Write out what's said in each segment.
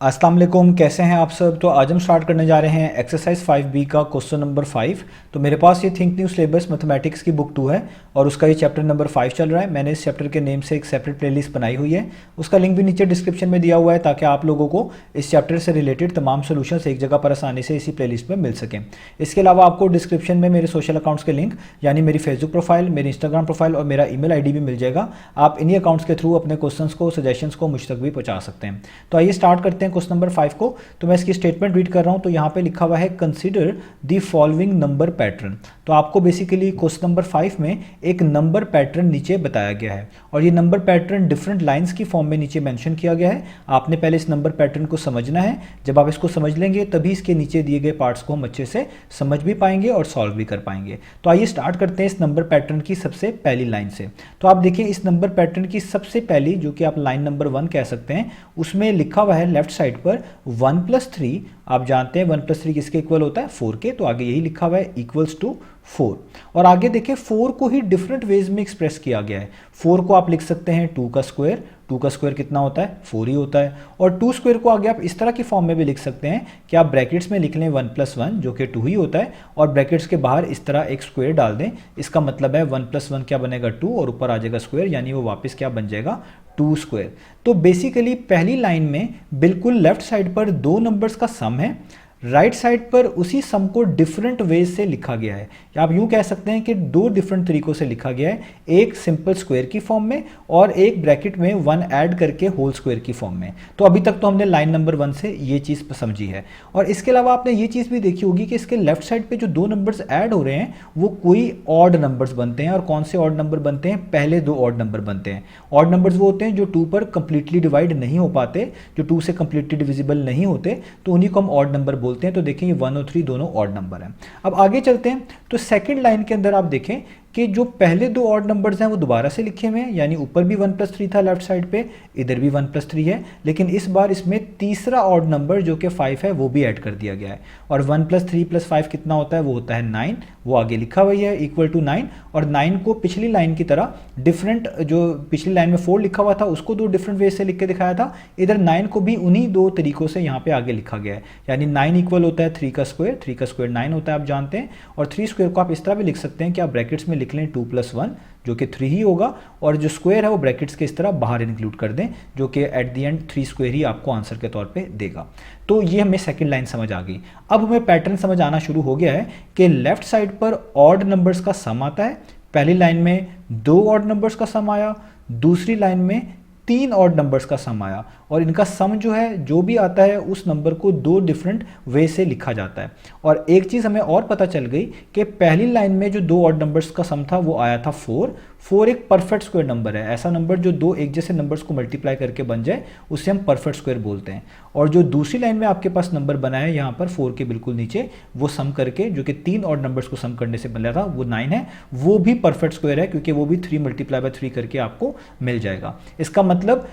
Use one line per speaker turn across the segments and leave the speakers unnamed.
अस्सलाम वालेकुम, कैसे हैं आप सब। तो आज हम स्टार्ट करने जा रहे हैं एक्सरसाइज 5B का क्वेश्चन नंबर 5। तो मेरे पास ये थिंक न्यू सिलेबस मैथमेटिक्स की बुक 2 है और उसका ये चैप्टर नंबर 5 चल रहा है। मैंने इस चैप्टर के नेम से एक सेपरेट प्लेलिस्ट बनाई हुई है, उसका लिंक भी नीचे डिस्क्रिप्शन में दिया हुआ है ताकि आप लोगों को इस चैप्टर से रिलेटेड तमाम सोल्यूशंस एक जगह पर आसानी से इसी प्लेलिस्ट में मिल सकें। इसके अलावा आपको डिस्क्रिप्शन में मेरे सोशल अकाउंट्स के लिंक यानी मेरी फेसबुक प्रोफाइल, मेरी इंस्टाग्राम प्रोफाइल और मेरा ईमेल आईडी भी मिल जाएगा। आप इन्हीं अकाउंट्स के थ्रू अपने क्वेश्चंस को, सजेशंस को मुझ तक भी पहुंचा सकते हैं। तो आइए स्टार्ट करते हैं क्वेश्चन नंबर 5 को। तो मैं इसकी स्टेटमेंट रीड कर रहा हूं। तो यहां पे लिखा हुआ है consider the following number pattern. तो आपको बेसिकली क्वेश्चन नंबर 5 में एक नंबर पैटर्न नीचे बताया गया है और ये नंबर पैटर्न डिफरेंट लाइंस की फॉर्म में नीचे मेंशन किया गया है। आपने पहले इस नंबर पैटर्न को समझना है। जब आप इसको समझ लेंगे तभी इसके नीचे दिए गए पार्ट्स को हम अच्छे से समझ भी पाएंगे और सॉल्व भी कर पाएंगे। तो आइए स्टार्ट करते हैं इस नंबर पैटर्न की सबसे पहली लाइन से। तो आप देखिए इस नंबर पैटर्न की सबसे पहली, जो कि आप लाइन नंबर 1 कह सकते हैं, उसमें लिखा हुआ है लेफ्ट साइड पर 1+3। आप जानते हैं 1+3 किसके इक्वल होता है, 4 के। तो आगे यही लिखा हुआ है इक्वल्स टू 4। और आगे देखिए 4 को ही डिफरेंट वेज में एक्सप्रेस किया गया है। 4 को आप लिख सकते हैं 2 का स्क्वायर। 2 का स्क्वायर कितना होता है, 4 ही होता है। और 2 स्क्वायर को आगे आप इस तरह की फॉर्म में भी लिख सकते हैं कि आप ब्रैकेट्स में लिख लें 1+1 जो कि 2 ही होता है और ब्रैकेट्स के बाहर इस तरह एक स्क्वायर डाल दें। इसका मतलब है 1+1 क्या बनेगा, 2, और ऊपर आ जाएगा स्क्वायर, यानी वो वापस क्या बन जाएगा, 2 स्क्वायर। तो बेसिकली पहली लाइन में बिल्कुल लेफ्ट साइड पर दो नंबर्स का सम है, राइट साइड पर उसी सम को डिफरेंट वेज से लिखा गया है। या आप यूं कह सकते हैं कि दो डिफरेंट तरीकों से लिखा गया है, एक सिंपल स्क्वायर की फॉर्म में और एक ब्रैकेट में 1 ऐड करके होल स्क्वायर की फॉर्म में। तो अभी तक तो हमने लाइन नंबर 1 से ये चीज़ समझी है। और इसके अलावा आपने ये चीज़ भी देखी होगी कि इसके लेफ्ट साइड पे जो दो नंबर्स ऐड हो रहे हैं वो कोई ऑड नंबर्स बनते हैं। और कौन से ऑड नंबर बनते हैं, पहले दो ऑड नंबर बनते हैं। ऑड नंबर्स वो होते हैं जो 2 पर कंप्लीटली डिवाइड नहीं हो पाते, जो 2 से कंप्लीटली डिविजिबल नहीं होते, तो उन्हीं को हम ऑड नंबर बोलते हैं। तो देखें ये 1 और 3 दोनों ऑड नंबर हैं। अब आगे चलते हैं। तो सेकंड लाइन के अंदर आप देखें कि जो पहले दो ऑड नंबर्स हैं वो दोबारा से लिखे हुए हैं, यानी ऊपर भी 1+3 था लेफ्ट साइड पे, इधर भी 1+3 है, लेकिन इस बार इसमें तीसरा ऑड नंबर जो कि 5 है वो भी ऐड कर दिया गया है। और 1+3+5 कितना होता है, वो होता है 9। वो आगे लिखा हुआ है इक्वल टू 9। और 9 को पिछली लाइन की तरह डिफरेंट, जो पिछली लाइन में 4 लिखा हुआ था उसको दो डिफरेंट वे से लिख के दिखाया था, इधर 9 को भी उन्हीं दो तरीकों से यहाँ पे आगे लिखा गया है। यानी 9 इक्वल होता है 3 का स्क्वायर, 3 का स्क्वायर 9 होता है आप जानते हैं। और 3 स्क्वायर को आप इस तरह भी लिख सकते हैं कि आप ब्रैकेट्स में लिख लें 2+1 जो कि 3 ही होगा, और जो स्क्वायर है वो ब्रैकेट्स के इस तरह बाहर इंक्लूड कर दें, जो कि एट द एंड 3 स्क्वायर ही आपको आंसर के तौर पे देगा। तो ये हमें सेकंड लाइन समझ आ गई। अब हमें पैटर्न समझ आना शुरू हो गया है कि लेफ्ट साइड पर ऑड नंबर्स का सम आता है। पहली लाइन में 2 ऑड नंबर्स का सम आया, दूसरी लाइन में 3 ऑड नंबर्स का सम आया, और इनका सम जो है, जो भी आता है उस नंबर को दो डिफरेंट वे से लिखा जाता है। और एक चीज़ हमें और पता चल गई कि पहली लाइन में जो दो ऑड नंबर्स का सम था वो आया था 4। 4 एक परफेक्ट स्क्वायर नंबर है, ऐसा नंबर जो दो एक जैसे नंबर्स को मल्टीप्लाई करके बन जाए उसे हम परफेक्ट स्क्वायर बोलते हैं। और जो दूसरी लाइन में आपके पास नंबर बना है यहाँ पर 4 के बिल्कुल नीचे, वो सम करके, जो कि 3 ऑड नंबर्स को सम करने से बन रहा था, वो 9 है, वो भी परफेक्ट स्क्वायर है क्योंकि वो भी 3 × 3 करके आपको मिल जाएगा। इसका मतलब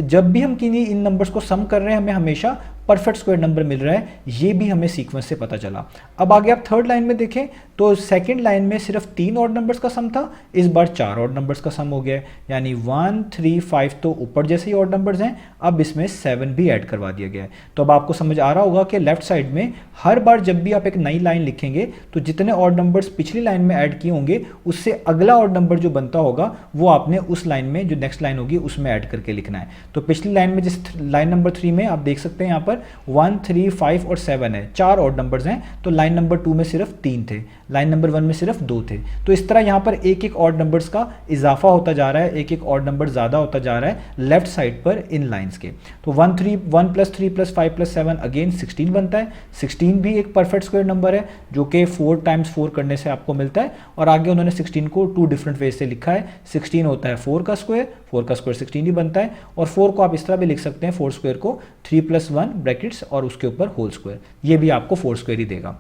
जब भी हम किन्हीं इन नंबर्स को सम कर रहे हैं हमें हमेशा परफेक्ट स्क्वायर नंबर मिल रहा है, ये भी हमें सीक्वेंस से पता चला। अब आगे आप थर्ड लाइन में देखें तो सेकंड लाइन में सिर्फ 3 ऑड नंबर्स का सम था, इस बार 4 ऑड नंबर्स का सम हो गया, यानी 1, 3, 5 तो ऊपर जैसे ही ऑड नंबर्स हैं, अब इसमें 7 भी ऐड करवा दिया गया है। तो अब आपको समझ आ रहा होगा कि लेफ्ट साइड में हर बार जब भी आप एक नई लाइन लिखेंगे तो जितने ऑड नंबर्स पिछली लाइन में ऐड किए होंगे उससे अगला ऑड नंबर जो बनता होगा वो आपने उस लाइन में, जो नेक्स्ट लाइन होगी, उसमें ऐड करके लिखना है। तो पिछली लाइन में, जिस लाइन नंबर 3 में आप देख सकते हैं यहाँ पर 1, 3, 5 और 7 है, 4 ऑड नंबर्स हैं। तो लाइन नंबर 2 में सिर्फ 3 थे, लाइन नंबर 1 में सिर्फ 2 थे। तो इस तरह यहाँ पर एक एक ऑड नंबर्स का इजाफा होता जा रहा है, एक एक ऑड नंबर ज़्यादा होता जा रहा है लेफ्ट साइड पर इन लाइंस के। तो 1+3+5+7 अगेन 16 बनता है। 16 भी एक परफेक्ट स्क्वायर नंबर है जो कि 4 × 4 करने से आपको मिलता है। और आगे उन्होंने 16 को 2 डिफरेंट वे से लिखा है। 16 होता है 4 का स्क्वायर, 4 का स्क्वायर 16 ही बनता है। और 4 को आप इस तरह भी लिख सकते हैं, 4 स्क्वायर को 3+1 ब्रैकेट्स और उसके ऊपर होल स्क्वायर, ये भी आपको 4 स्क्वायर ही देगा।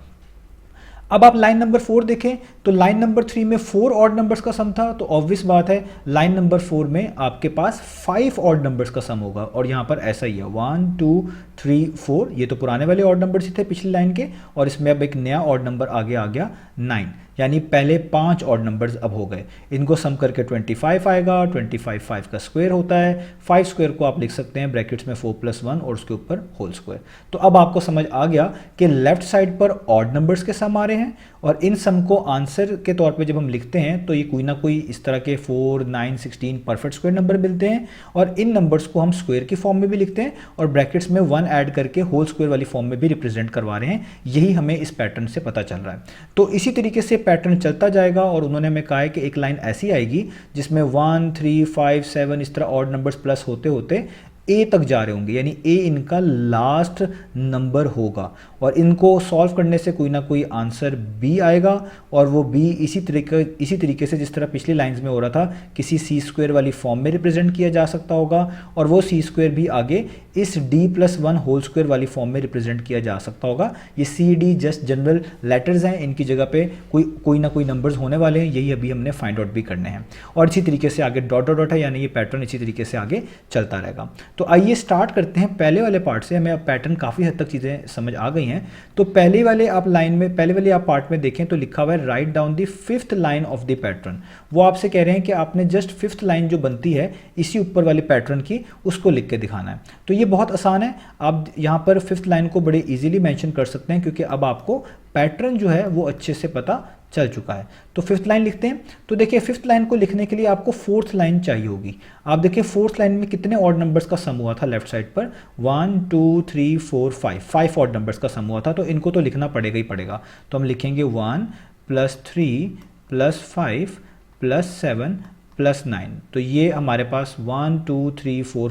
अब आप लाइन नंबर 4 देखें तो लाइन नंबर 3 में 4 ऑड नंबर्स का सम था, तो ऑब्वियस बात है लाइन नंबर 4 में आपके पास 5 ऑड नंबर्स का सम होगा, और यहाँ पर ऐसा ही है 1 2 3 4, ये तो पुराने वाले ऑड नंबर्स ही थे पिछली लाइन के, और इसमें अब एक नया ऑड नंबर आगे आ गया 9, यानी पहले 5 ऑड नंबर्स अब हो गए। इनको सम करके 25 आएगा। 25 5 का स्क्वायर होता है, 5 स्क्वायर को आप लिख सकते हैं ब्रैकेट्स में 4 + 1 और उसके ऊपर होल स्क्वायर। तो अब आपको समझ आ गया कि लेफ्ट साइड पर ऑड नंबर्स के सम आ रहे हैं, और इन सम को आंसर के तौर पे जब हम लिखते हैं तो ये कोई ना कोई इस तरह के 4 9 16 परफेक्ट स्क्वायर नंबर मिलते हैं, और इन नंबर्स को हम स्क्वायर की फॉर्म में भी लिखते हैं और ब्रैकेट्स में 1 ऐड करके होल स्क्वायर वाली फॉर्म में भी रिप्रेजेंट करवा रहे हैं। यही हमें इस पैटर्न से पता चल रहा है। तो इसी तरीके से पैटर्न चलता जाएगा, और उन्होंने हमें कहा है कि एक लाइन ऐसी आएगी जिसमें 1 3 5 7 इस तरह ऑड नंबर्स प्लस होते होते ए तक जा रहे होंगे, यानी ए इनका लास्ट नंबर होगा, और इनको सॉल्व करने से कोई ना कोई आंसर बी आएगा, और वो बी इसी तरीके से जिस तरह पिछली लाइंस में हो रहा था किसी सी स्क्वायर वाली फॉर्म में रिप्रेजेंट किया जा सकता होगा, और वो सी स्क्वायर भी आगे इस d+1 होल स्क्वायर वाली फॉर्म में रिप्रेजेंट किया जा सकता होगा। ये C D just general letters हैं, इनकी जगह पे कोई ना कोई नंबर्स होने वाले हैं, यही अभी हमने फाइंड आउट भी करने हैं, और इसी तरीके से आगे डॉट डॉट डॉट है, यानी ये पैटर्न इसी तरीके से आगे चलता रहेगा। तो आइए स्टार्ट करते हैं पहले वाले पार्ट से। हमें अब पैटर्न काफ़ी हद तक चीज़ें समझ आ गई हैं। तो पहले वाले आप पार्ट में देखें तो लिखा हुआ है write down the 5th line of the pattern. वो आपसे कह रहे हैं कि आपने जस्ट 5th लाइन जो बनती है इसी ऊपर वाले पैटर्न की, उसको लिख के दिखाना है। तो ये बहुत आसान है, आप यहाँ पर 5th लाइन को बड़े इजीली मेंशन कर सकते हैं, क्योंकि अब आपको पैटर्न जो है वो अच्छे से पता चल चुका है। तो 5th लाइन लिखते हैं। तो देखिए 5th लाइन को लिखने के लिए आपको 4th लाइन चाहिए होगी। आप देखिए 4th लाइन में कितने ऑड नंबर्स का सम हुआ था लेफ्ट साइड पर, 1 2 3 4 5 ऑड नंबर्स का सम हुआ था, तो इनको तो लिखना पड़ेगा ही पड़ेगा। तो हम लिखेंगे 1 + 3 + 5 + 7 + 9। तो ये हमारे पास 1 2 3 4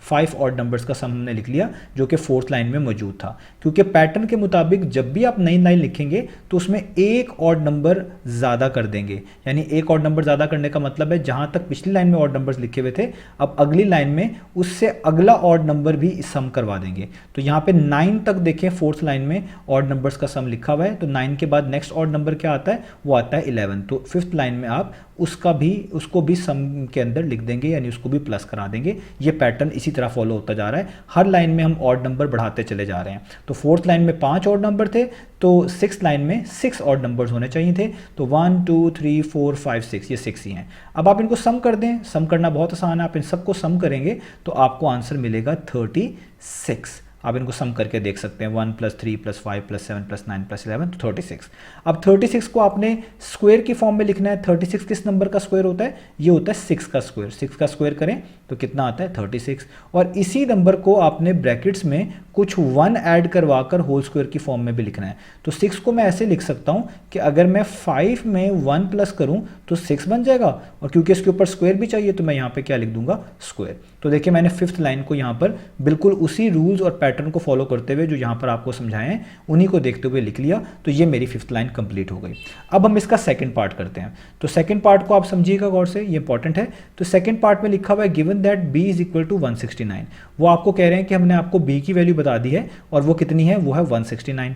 5 ऑड नंबर्स का सम हमने लिख लिया, जो कि 4th लाइन में मौजूद था। क्योंकि पैटर्न के मुताबिक जब भी आप नई लाइन लिखेंगे तो उसमें एक ऑड नंबर ज़्यादा कर देंगे, यानी एक ऑड नंबर ज़्यादा करने का मतलब है जहाँ तक पिछली लाइन में ऑड नंबर्स लिखे हुए थे, अब अगली लाइन में उससे अगला ऑड नंबर भी सम करवा देंगे। तो यहाँ पे 9 तक देखें 4th लाइन में ऑड नंबर्स का सम लिखा हुआ है, तो 9 के बाद नेक्स्ट ऑड नंबर क्या आता है, वो आता है 11। तो 5th लाइन में आप उसको भी सम के अंदर लिख देंगे, यानी उसको भी प्लस करा देंगे। ये पैटर्न इसी तरह फॉलो होता जा रहा है, हर लाइन में हम ऑड नंबर बढ़ाते चले जा रहे हैं। तो 4th लाइन में 5 ऑड नंबर थे, तो 6th लाइन में 6 ऑड नंबर्स होने चाहिए थे। तो 1 2 3 4 5 6, ये 6 ही हैं। अब आप इनको सम कर दें, सम करना बहुत आसान है। आप इन सबको सम करेंगे तो आपको आंसर मिलेगा 36। आप इनको सम करके देख सकते हैं, 1 + 3 + 5 + 7 + 9 + 11, तो 36। अब 36 को आपने स्क्वायर की फॉर्म में लिखना है। 36 किस नंबर का स्क्वायर होता है, ये होता है 6 का स्क्वायर। 6 का स्क्वायर करें तो कितना आता है, 36। और इसी नंबर को आपने ब्रैकेट्स में कुछ 1 ऐड करवा कर होल स्क्वायर की फॉर्म में भी लिखना है। तो 6 को मैं ऐसे लिख सकता हूँ कि अगर मैं 5 में 1 प्लस करूँ तो 6 बन जाएगा, और क्योंकि इसके ऊपर स्क्वायर भी चाहिए तो मैं यहाँ पे क्या लिख दूंगा, स्क्वायर। तो देखिए मैंने 5th लाइन को यहाँ पर बिल्कुल उसी रूल्स और पैटर्न को फॉलो करते हुए जो यहाँ पर आपको समझाए हैं उन्हीं को देखते हुए लिख लिया। तो ये मेरी 5th लाइन कंप्लीट हो गई। अब हम इसका सेकंड पार्ट करते हैं। तो सेकंड पार्ट को आप समझिएगा गौर से, ये इंपॉर्टेंट है। तो सेकंड पार्ट में लिखा हुआ है गिवन दैट b = 169। वो आपको कह रहे हैं कि हमने आपको b की वैल्यू बता दी है, और वो कितनी है, वो है 169।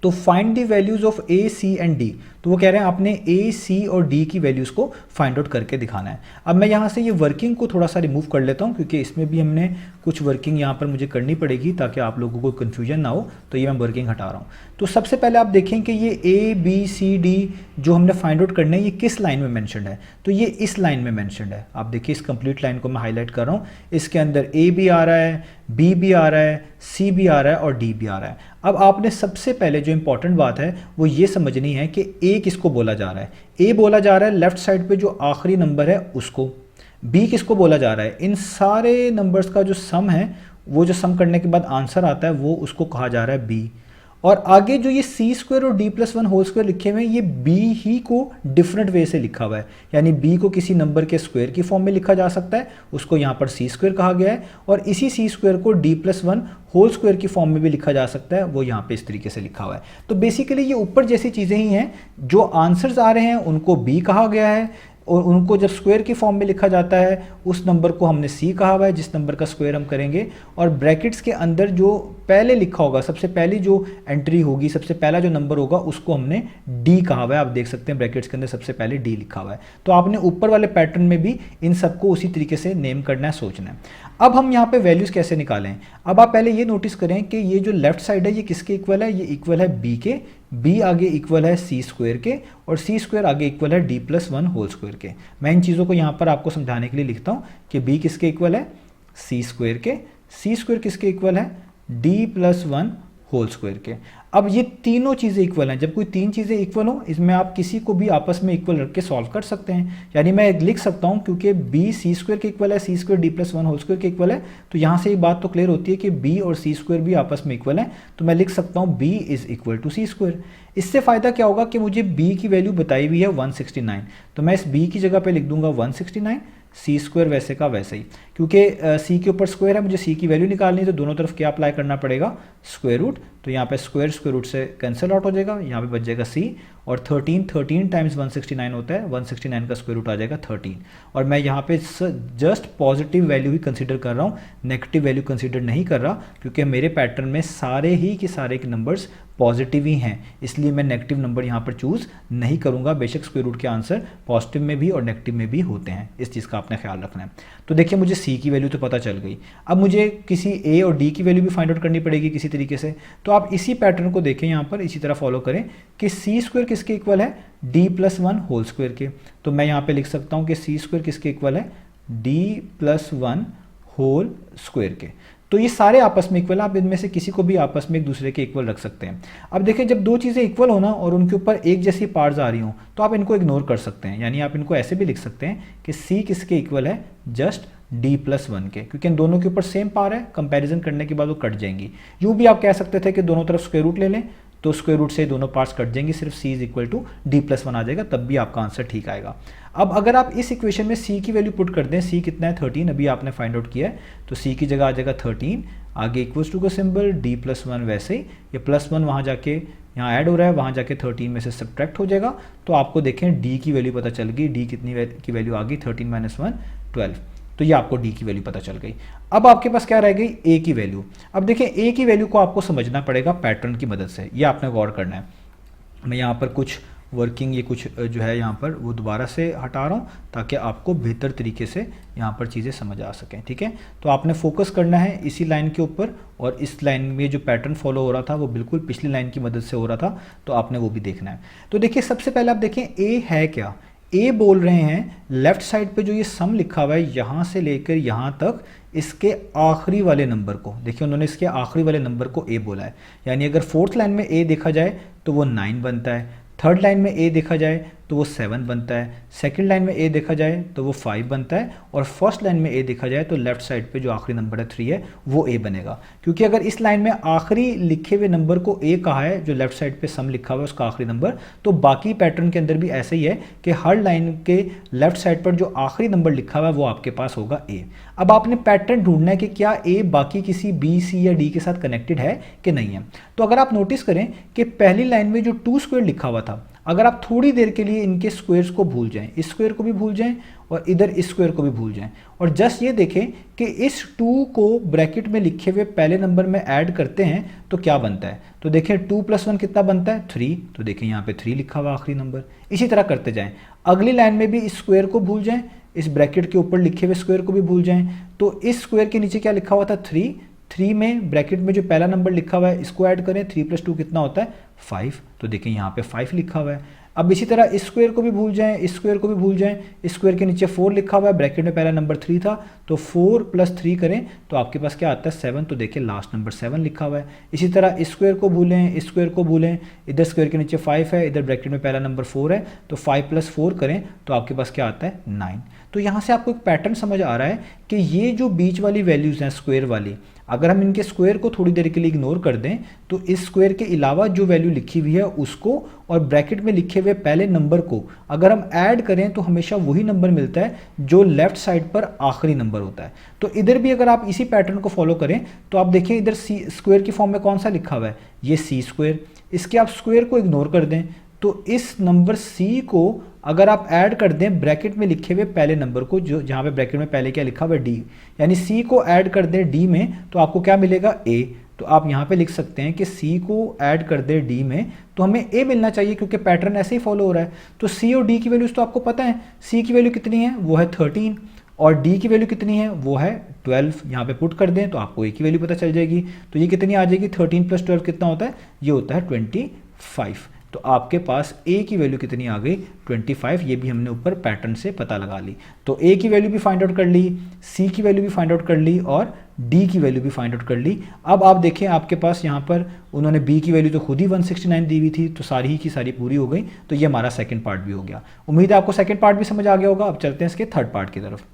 तो find the values of a, c and d। तो वो कह रहे हैं आपने a, c और d की वैल्यूज को फाइंड आउट करके दिखाना है। अब मैं यहाँ से ये वर्किंग को थोड़ा सा रिमूव कर लेता हूँ, क्योंकि इसमें भी हमने कुछ वर्किंग यहाँ पर मुझे करनी पड़ेगी ताकि आप लोगों को कन्फ्यूजन ना हो। तो ये मैं वर्किंग हटा रहा हूँ। तो सबसे पहले आप देखें कि ये a, b, c, d जो हमने फाइंड आउट करना है ये किस लाइन में मैंशनड है। तो ये इस लाइन में मैंशनड है। आप देखिए इस कंप्लीट लाइन को मैं हाईलाइट कर रहा हूँ। इसके अंदर a भी आ रहा है, b भी आ रहा है, c भी आ रहा है और d भी आ रहा है। अब आपने सबसे पहले जो इंपॉर्टेंट बात है वो ये समझनी है कि a किसको बोला जा रहा है। a बोला जा रहा है लेफ्ट साइड पे जो आखिरी नंबर है उसको। b किसको बोला जा रहा है, इन सारे नंबर्स का जो सम है, वो जो सम करने के बाद आंसर आता है वो उसको कहा जा रहा है b। और आगे जो ये c² और d+1 होल स्क्वायर लिखे हुए हैं, ये b ही को डिफरेंट वे से लिखा हुआ है। यानी b को किसी नंबर के स्क्वायर की फॉर्म में लिखा जा सकता है, उसको यहाँ पर c² कहा गया है, और इसी c² को d+1 होल स्क्वायर की फॉर्म में भी लिखा जा सकता है, वो यहाँ पे इस तरीके से लिखा हुआ है। तो बेसिकली ये ऊपर जैसी चीज़ें ही हैं, जो आंसर्स आ रहे हैं उनको b कहा गया है, और उनको जब स्क्वायर की फॉर्म में लिखा जाता है उस नंबर को हमने सी कहा हुआ है जिस नंबर का स्क्वायर हम करेंगे, और ब्रैकेट्स के अंदर जो पहले लिखा होगा, सबसे पहली जो एंट्री होगी, सबसे पहला जो नंबर होगा उसको हमने डी कहा हुआ है। आप देख सकते हैं ब्रैकेट्स के अंदर सबसे पहले डी लिखा हुआ है। तो आपने ऊपर वाले पैटर्न में भी इन सबको उसी तरीके से नेम करना है, सोचना है। अब हम यहाँ पे वैल्यूज कैसे निकालें। अब आप पहले ये नोटिस करें कि ये जो लेफ्ट साइड है ये किसके इक्वल है, ये इक्वल है बी के, बी आगे इक्वल है सी स्क्वायर के, और सी स्क्वायर आगे इक्वल है D plus one whole square के। मैं इन चीज़ों को यहाँ पर आपको समझाने के लिए लिखता हूँ कि बी किसके इक्वल है, सी स्क्वायर के, सी स्क्वायर किसके इक्वल है, D plus one whole square के। अब ये तीनों चीज़ें इक्वल हैं। जब कोई तीन चीज़ें इक्वल हो, इसमें आप किसी को भी आपस में इक्वल रख के सॉल्व कर सकते हैं। यानी मैं लिख सकता हूँ क्योंकि बी सी स्क्वायर के इक्वल है, C square D plus one whole square के इक्वल है, तो यहाँ से ये बात तो क्लियर होती है कि बी और सी स्क्वायर भी आपस में इक्वल है। तो मैं लिख सकता हूँ B is equal to C square. इससे फ़ायदा क्या होगा कि मुझे बी की वैल्यू बताई हुई है 169, तो मैं इस बी की जगह पे लिख दूंगा 169, सी स्क्वायर वैसे का वैसे ही, क्योंकि सी के ऊपर स्क्वायर है, मुझे सी की वैल्यू निकालनी है, तो दोनों तरफ क्या अप्लाई करना पड़ेगा, स्क्वायर रूट। तो यहाँ पे स्क्वायर रूट से कैंसिल आउट हो जाएगा, यहाँ पे बच जाएगा सी, और 13 टाइम्स 169 होता है, 169 का स्क्वायर रूट आ जाएगा 13। और मैं यहाँ पे जस्ट पॉजिटिव वैल्यू ही कंसीडर कर रहा हूँ, नेगेटिव वैल्यू कंसीडर नहीं कर रहा, क्योंकि मेरे पैटर्न में सारे ही के सारे के नंबर्स पॉजिटिव ही हैं, इसलिए मैं नेगेटिव नंबर यहाँ पर चूज़ नहीं करूँगा। बेशक स्क्वायर रूट के आंसर पॉजिटिव में भी और नेगेटिव में भी होते हैं, इस चीज़ का आपने ख्याल रखना है। तो देखिए मुझे सी की वैल्यू तो पता चल गई, अब मुझे किसी ए और डी की वैल्यू भी फाइंड आउट करनी पड़ेगी किसी तरीके से। तो आप इसी पैटर्न को देखें, यहाँ पर इसी तरह फॉलो करें कि सी स्क्वायर किसके इक्वल है, D plus one whole square के। तो मैं यहाँ पे लिख सकता हूँ कि सी स्क्वायर किसके इक्वल है, D plus one whole square के। तो ये सारे आपस में इक्वल है, आप इनमें से किसी को भी आपस में एक दूसरे के इक्वल रख सकते हैं। अब देखिए जब दो चीज़ें इक्वल हो ना और उनके ऊपर एक जैसी पार्ट्स आ रही हो, तो आप इनको इग्नोर कर सकते हैं। यानी आप इनको ऐसे भी लिख सकते हैं कि सी किसके इक्वल है, जस्ट डी प्लस वन के, क्योंकि इन दोनों के ऊपर सेम पावर है, कंपैरिजन करने के बाद वो कट जाएंगी। यूँ भी आप कह सकते थे कि दोनों तरफ स्क्वायर रूट ले लें, तो स्क्वायर रूट से दोनों पार्ट्स कट जाएंगे, सिर्फ C is equal to D plus one आ जाएगा, तब भी आपका आंसर ठीक आएगा। अब अगर आप इस इक्वेशन में सी की वैल्यू पुट कर दें, सी कितना है 13, अभी आपने फाइंड आउट किया है, तो सी की जगह आ जाएगा 13, आगे इक्वल्स टू का सिंबल, डी प्लस वन वैसे ही, ये प्लस वन वहाँ जाके यहाँ ऐड हो रहा है, वहाँ जाके 13 में से सब्ट्रैक्ट हो जाएगा। तो आपको देखें डी की वैल्यू पता चल गई, डी कितनी की वैल्यू आ गई, 13 माइनस 1 12, तो ये आपको डी की वैल्यू पता चल गई। अब आपके पास क्या रह गई, ए की वैल्यू। अब देखिए ए की वैल्यू को आपको समझना पड़ेगा पैटर्न की मदद से, ये आपने गौर करना है। मैं यहाँ पर कुछ वर्किंग, ये कुछ जो है यहाँ पर वो दोबारा से हटा रहा हूँ ताकि आपको बेहतर तरीके से यहाँ पर चीज़ें समझ आ सकें, ठीक है। तो आपने फोकस करना है इसी लाइन के ऊपर, और इस लाइन में जो पैटर्न फॉलो हो रहा था वो बिल्कुल पिछली लाइन की मदद से हो रहा था, तो आपने वो भी देखना है। तो देखिए सबसे पहले आप देखें ए है क्या, ए बोल रहे हैं लेफ्ट साइड पे जो ये सम लिखा हुआ है यहाँ से लेकर यहाँ तक, इसके आखिरी वाले नंबर को देखिए, उन्होंने इसके आखिरी वाले नंबर को ए बोला है। यानी अगर फोर्थ लाइन में ए देखा जाए तो वो 9 बनता है, थर्ड लाइन में ए देखा जाए तो वो 7 बनता है, सेकंड लाइन में ए देखा जाए तो वो 5 बनता है, और फर्स्ट लाइन में ए देखा जाए तो लेफ्ट साइड पे जो आखिरी नंबर है 3 है वो ए बनेगा। क्योंकि अगर इस लाइन में आखिरी लिखे हुए नंबर को ए कहा है, जो लेफ्ट साइड पे सम लिखा हुआ है उसका आखिरी नंबर, तो बाकी पैटर्न के अंदर भी ऐसे ही है कि हर लाइन के लेफ्ट साइड पर जो आखिरी नंबर लिखा हुआ है वो आपके पास होगा ए। अब आपने पैटर्न ढूंढना है कि क्या ए बाकी किसी बी सी या डी के साथ कनेक्टेड है कि नहीं है। तो अगर आप नोटिस करें कि पहली लाइन में जो 2 स्क्वायर लिखा हुआ था, अगर आप थोड़ी देर के लिए इनके स्क्वायर्स को भूल जाएं, इस स्क्वायर को भी भूल जाएं और इधर इस स्क्वायर को भी भूल जाएं, और जस्ट ये देखें कि इस 2 को ब्रैकेट में लिखे हुए पहले नंबर में ऐड करते हैं तो क्या बनता है। तो देखें 2 + 1 कितना बनता है, 3। तो देखें यहाँ पे 3 लिखा हुआ आखिरी नंबर। इसी तरह करते जाएं, अगली लाइन में भी इस स्क्वायर को भूल जाएं, इस ब्रैकेट के ऊपर लिखे हुए स्क्वायर को भी भूल जाएं। तो इस स्क्वायर के नीचे क्या लिखा हुआ था, 3 में ब्रैकेट में जो पहला नंबर लिखा हुआ है इसको ऐड करें, 3 + 2 कितना होता है, 5। तो देखें यहाँ पे 5 लिखा हुआ है। अब इसी तरह इस स्क्वायर को भी भूल जाएं, इस स्क्वायर को भी भूल जाएं, इस स्क्वायर के नीचे 4 लिखा हुआ है, ब्रैकेट में पहला नंबर 3 था, तो 4 + 3 करें तो आपके पास क्या आता है, 7। तो देखिए लास्ट नंबर 7 लिखा हुआ है। इसी तरह इस स्क्वायर को भूलें, इस स्क्वायर को भूलें, इधर स्क्वायर के नीचे 5 है, इधर ब्रैकेट में पहला नंबर 4 है, तो 5 + 4 करें तो आपके पास क्या आता है, 9। तो यहाँ से आपको एक पैटर्न समझ आ रहा है कि ये जो बीच वाली वैल्यूज़ हैं स्क्वायर वाली, अगर हम इनके स्क्वायर को थोड़ी देर के लिए इग्नोर कर दें तो इस स्क्वायर के अलावा जो वैल्यू लिखी हुई है उसको और ब्रैकेट में लिखे हुए पहले नंबर को अगर हम ऐड करें तो हमेशा वही नंबर मिलता है जो लेफ्ट साइड पर आखिरी नंबर होता है। तो इधर भी अगर आप इसी पैटर्न को फॉलो करें तो आप देखें इधर सी स्क्वायर की फॉर्म में कौन सा लिखा हुआ है, ये सी स्क्वायर। इसके आप स्क्वायर को इग्नोर कर दें तो इस नंबर सी को अगर आप ऐड कर दें ब्रैकेट में लिखे हुए पहले नंबर को, जो जहाँ पे ब्रैकेट में पहले क्या लिखा हुआ है डी, यानी सी को ऐड कर दें डी में तो आपको क्या मिलेगा ए। तो आप यहाँ पे लिख सकते हैं कि सी को ऐड कर दे डी में तो हमें ए मिलना चाहिए, क्योंकि पैटर्न ऐसे ही फॉलो हो रहा है। तो सी और डी की वैल्यूज तो आपको पता है, सी की वैल्यू कितनी है वो है 13 और डी की वैल्यू कितनी है वो है 12। यहाँ पे पुट कर दें तो आपको ए की वैल्यू पता चल जाएगी। तो ये कितनी आ जाएगी, 13 + 12 कितना होता है, ये होता है 25। तो आपके पास ए की वैल्यू कितनी आ गई, 25। ये भी हमने ऊपर पैटर्न से पता लगा ली। तो ए की वैल्यू भी फाइंड आउट कर ली, सी की वैल्यू भी फाइंड आउट कर ली और डी की वैल्यू भी फाइंड आउट कर ली। अब आप देखें आपके पास यहाँ पर उन्होंने बी की वैल्यू तो खुद ही 169 दी हुई थी, तो सारी ही की सारी पूरी हो गई। तो ये हमारा सेकंड पार्ट भी हो गया। उम्मीद है आपको सेकंड पार्ट भी समझ आ गया होगा। अब चलते हैं इसके थर्ड पार्ट की तरफ।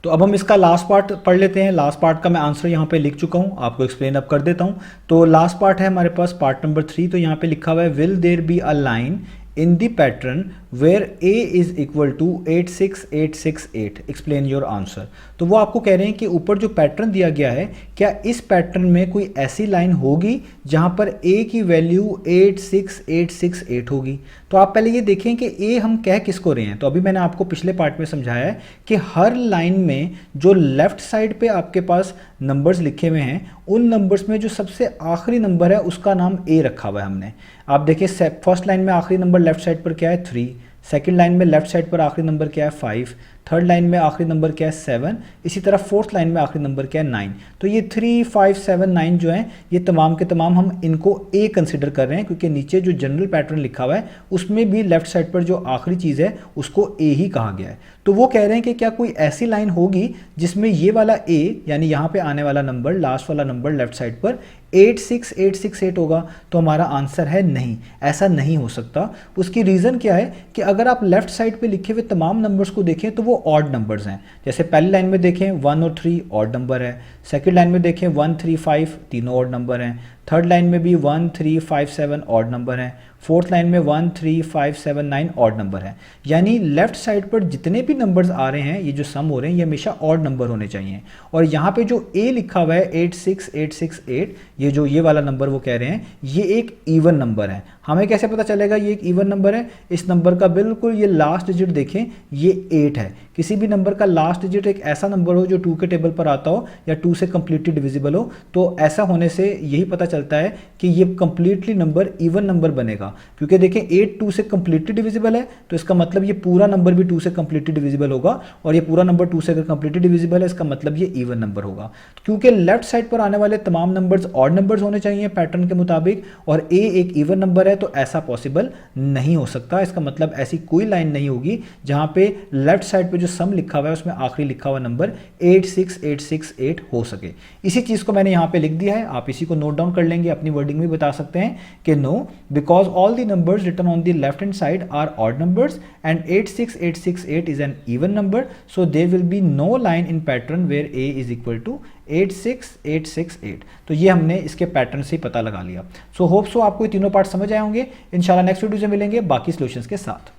तो अब हम इसका लास्ट पार्ट पढ़ लेते हैं। लास्ट पार्ट का मैं आंसर यहाँ पे लिख चुका हूँ, आपको एक्सप्लेन अब कर देता हूँ। तो लास्ट पार्ट है हमारे पास पार्ट नंबर 3। तो यहाँ पे लिखा हुआ है will there be a line in the pattern where a is equal to 86868 explain your answer। तो वो आपको कह रहे हैं कि ऊपर जो पैटर्न दिया गया है, क्या इस पैटर्न में कोई ऐसी लाइन होगी जहां पर a की वैल्यू 86868 होगी। तो आप पहले ये देखें कि a हम कह किसको रहे हैं। तो अभी मैंने आपको पिछले पार्ट में समझाया है कि हर लाइन में जो लेफ्ट साइड पे आपके पास नंबर्स लिखे हुए हैं, उन नंबर्स में जो सबसे आखिरी नंबर है उसका नाम a रखा हुआ है हमने। आप देखिए फर्स्ट लाइन में आखिरी नंबर लेफ्ट साइड पर क्या है 3, सेकंड लाइन में लेफ्ट साइड पर आखिरी नंबर क्या है 5, थर्ड लाइन में आखिरी नंबर क्या है 7, इसी तरह फोर्थ लाइन में आखिरी नंबर क्या है 9। तो ये 3, 5, 7, 9 जो हैं ये तमाम के तमाम हम इनको ए कंसिडर कर रहे हैं, क्योंकि नीचे जो जनरल पैटर्न लिखा हुआ है उसमें भी लेफ्ट साइड पर जो आखिरी चीज़ है उसको ए ही कहा गया है। तो वो कह रहे हैं कि क्या कोई ऐसी लाइन होगी जिसमें ये वाला ए यानी यहाँ पे आने वाला नंबर, लास्ट वाला नंबर लेफ्ट साइड पर 86868 होगा। तो हमारा आंसर है नहीं, ऐसा नहीं हो सकता। उसकी रीज़न क्या है कि अगर आप लेफ्ट साइड पे लिखे हुए तमाम नंबर्स को देखें तो वो ऑड नंबर्स हैं। जैसे पहली लाइन में देखें 1 और 3 ऑड नंबर है, सेकंड लाइन में देखें 1, 3, 5 तीनों ऑड नंबर हैं, थर्ड लाइन में भी 1, 3, 5, 7 ऑड नंबर हैं, फोर्थ लाइन में 1, 3, 5, 7, 9 ऑड नंबर है। यानी लेफ्ट साइड पर जितने भी नंबर्स आ रहे हैं, ये जो सम हो रहे हैं, ये हमेशा ऑड नंबर होने चाहिए। और यहाँ पे जो ए लिखा हुआ है 86868, ये वाला नंबर वो कह रहे हैं ये एक इवन नंबर है। हमें कैसे पता चलेगा ये एक इवन नंबर है? इस नंबर का बिल्कुल ये लास्ट डिजिट देखें, ये 8 है। किसी भी नंबर का लास्ट डिजिट एक ऐसा नंबर हो जो 2 के टेबल पर आता हो या 2 से कंप्लीटली डिविजिबल हो, तो ऐसा होने से यही पता चलता है कि ये कंप्लीटली नंबर इवन नंबर बनेगा। क्योंकि देखें 8 2 से कंप्लीटली डिविजिबल है, तो इसका मतलब ये पूरा नंबर भी 2 से कंप्लीटली डिविजिबल होगा, और ये पूरा नंबर 2 से अगर कंप्लीटली डिविजिबल है इसका मतलब ये इवन नंबर होगा। क्योंकि लेफ्ट साइड पर आने वाले तमाम नंबर्स ऑड नंबर्स होने चाहिए पैटर्न के मुताबिक, और ए एक इवन नंबर है, तो ऐसा पॉसिबल नहीं हो सकता। इसका मतलब ऐसी कोई लाइन नहीं होगी जहां पे लेफ्ट साइड पे जो सम लिखा हुआ है उसमें आखिरी लिखा हुआ नंबर 86868 हो सके। इसी चीज को मैंने यहां पे लिख दिया है, आप इसी को नोट डाउन कर लेंगे, अपनी वर्डिंग में बता सकते हैं कि no, because all the numbers written on the left hand side are odd numbers and 86868 is an even number, so there will be no line in pattern where a is equal to 86868। तो ये हमने इसके pattern से ही पता लगा लिया। So hope so आपको ये तीनों पार्ट समझ आए होंगे। इंशाल्लाह नेक्स्ट वीडियो से मिलेंगे बाकी सॉल्यूशंस के साथ।